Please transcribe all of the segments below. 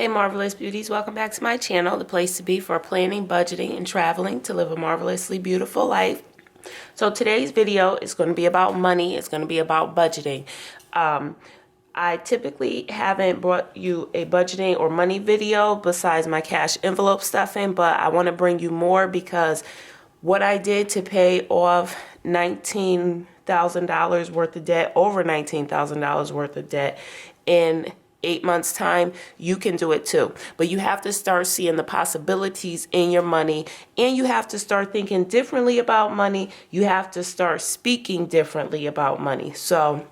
Hey Marvelous Beauties, welcome back to my channel, the place to be for planning, budgeting, and traveling to live a marvelously beautiful life. So today's video is going to be about money. It's going to be about budgeting. I typically haven't brought you a budgeting or money video besides my cash envelope stuffing, but I want to bring you more because what I did to pay off $19,000 worth of debt, over $19,000 worth of debt in 8 months time, you can do it too. But you have to start seeing the possibilities in your money, and you have to start thinking differently about money. You have to start speaking differently about money. So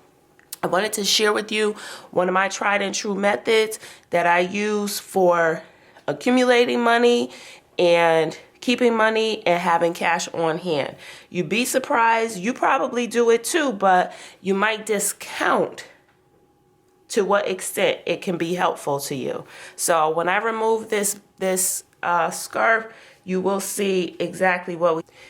I wanted to share with you one of my tried and true methods that I use for accumulating money and keeping money and having cash on hand. You'd be surprised, you probably do it too, but you might discount to what extent it can be helpful to you. So when I remove this scarf, you will see exactly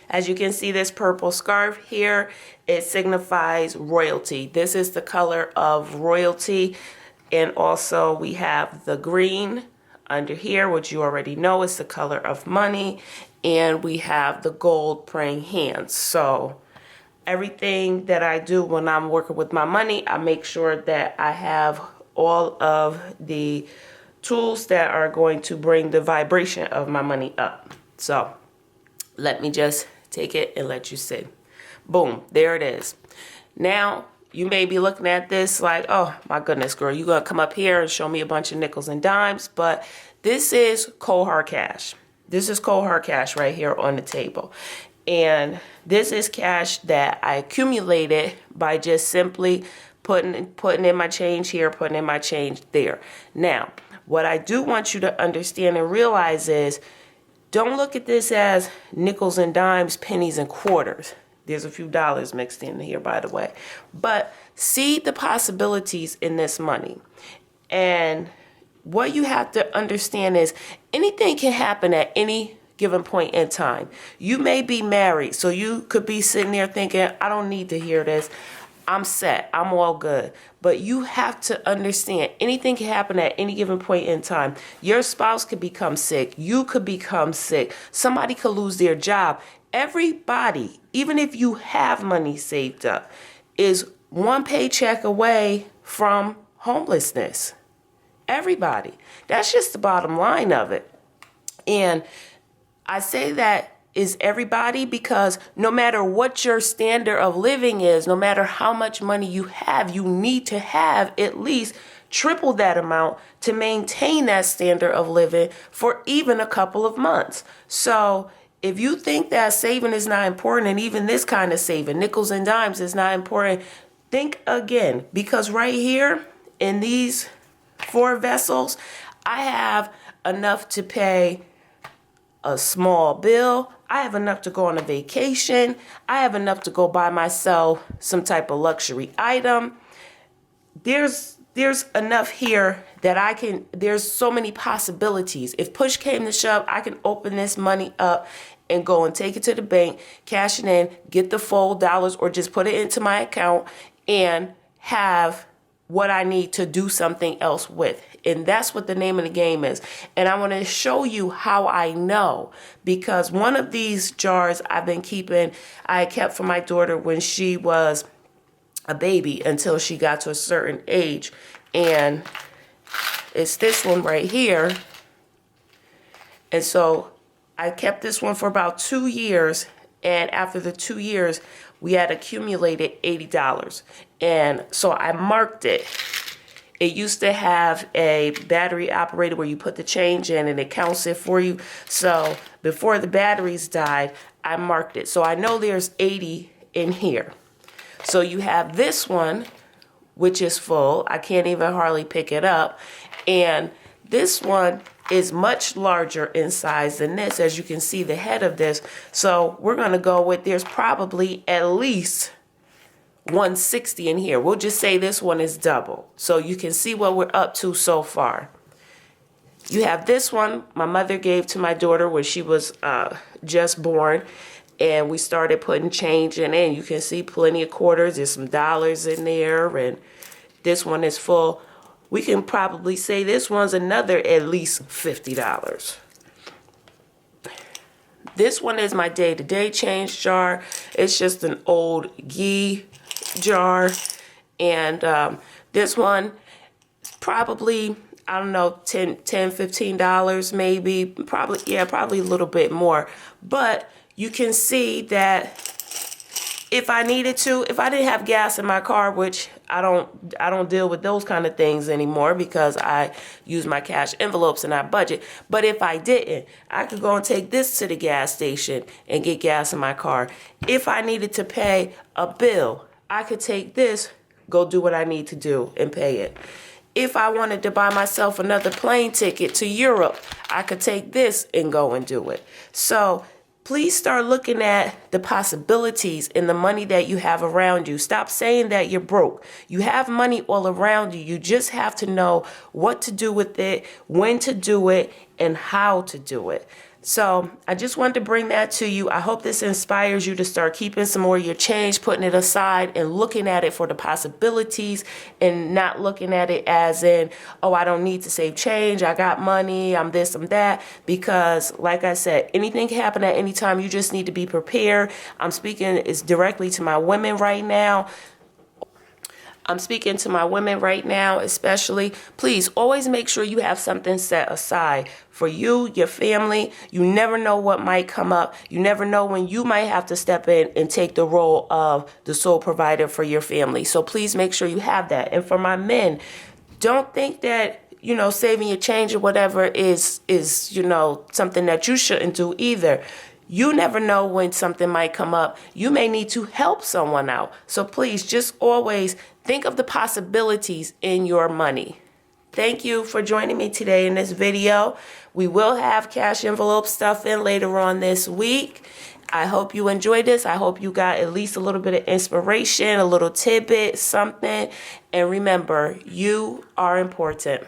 as you can see, this purple scarf here, it signifies royalty. This is the color of royalty. And also we have the green under here, which you already know is the color of money. And we have the gold praying hands. So everything that I do when I'm working with my money, I make sure that I have all of the tools that are going to bring the vibration of my money up. So let me just take it and let you see. Boom, there it is. Now, you may be looking at this like, oh my goodness, girl, you're going to come up here and show me a bunch of nickels and dimes. But this is cold hard cash. This is cold hard cash right here on the table. And this is cash that I accumulated by just simply putting in my change here, putting in my change there. Now, what I do want you to understand and realize is, don't look at this as nickels and dimes, pennies and quarters. There's a few dollars mixed in here, by the way. But see the possibilities in this money. And what you have to understand is anything can happen at any given point in time. You may be married, so you could be sitting there thinking, I don't need to hear this. I'm set. I'm all good. But you have to understand anything can happen at any given point in time. Your spouse could become sick. You could become sick. Somebody could lose their job. Everybody, even if you have money saved up, is one paycheck away from homelessness. Everybody. That's just the bottom line of it. And I say that is everybody because no matter what your standard of living is, no matter how much money you have, you need to have at least triple that amount to maintain that standard of living for even a couple of months. So if you think that saving is not important, and even this kind of saving, nickels and dimes, is not important, think again. Because right here in these 4 vessels, I have enough to pay a small bill. I have enough to go on a vacation. I have enough to go buy myself some type of luxury item. There's enough here that there's so many possibilities. If push came to shove, I can open this money up and go and take it to the bank, cash it in, get the full dollars, or just put it into my account and have what I need to do something else with. And that's what the name of the game is. And I want to show you how I know, because one of these jars I kept for my daughter when she was a baby until she got to a certain age. And it's this one right here. And so I kept this one for about 2 years. And after the 2 years, we had accumulated $80. And so I marked it. It used to have a battery operated where you put the change in and it counts it for you. So before the batteries died, I marked it. So I know there's 80 in here. So you have this one, which is full. I can't even hardly pick it up. And this one is much larger in size than this. As you can see, the head of this. So we're going to go with, there's probably at least 160 in here. We'll just say this one is double. So you can see what we're up to so far. You have this one my mother gave to my daughter when she was just born. And we started putting change in it. You can see plenty of quarters. There's some dollars in there. And this one is full. we can probably say this one's another at least $50. This one is my day-to-day change jar. It's just an old ghee jar. And this one, probably, I don't know, $10-15 maybe. Probably a little bit more. But you can see that if I needed to, if I didn't have gas in my car, which I don't deal with those kind of things anymore because I use my cash envelopes and I budget. But if I didn't, I could go and take this to the gas station and get gas in my car. If I needed to pay a bill, I could take this, go do what I need to do and pay it. If I wanted to buy myself another plane ticket to Europe, I could take this and go and do it. So please start looking at the possibilities in the money that you have around you. Stop saying that you're broke. You have money all around you. You just have to know what to do with it, when to do it, and how to do it. So I just wanted to bring that to you. I hope this inspires you to start keeping some more of your change, putting it aside and looking at it for the possibilities and not looking at it as in, oh, I don't need to save change. I got money. I'm this, I'm that. Because like I said, anything can happen at any time. You just need to be prepared. I'm speaking directly to my women right now. I'm speaking to my women right now, especially. Please always make sure you have something set aside for you, your family. You never know what might come up. You never know when you might have to step in and take the role of the sole provider for your family. So please make sure you have that. And for my men, don't think that, you know, saving your change or whatever is, you know, something that you shouldn't do either. You never know when something might come up. You may need to help someone out. So please just always think of the possibilities in your money. Thank you for joining me today in this video. We will have cash envelope stuff in later on this week. I hope you enjoyed this. I hope you got at least a little bit of inspiration, a little tidbit, something. And remember, you are important.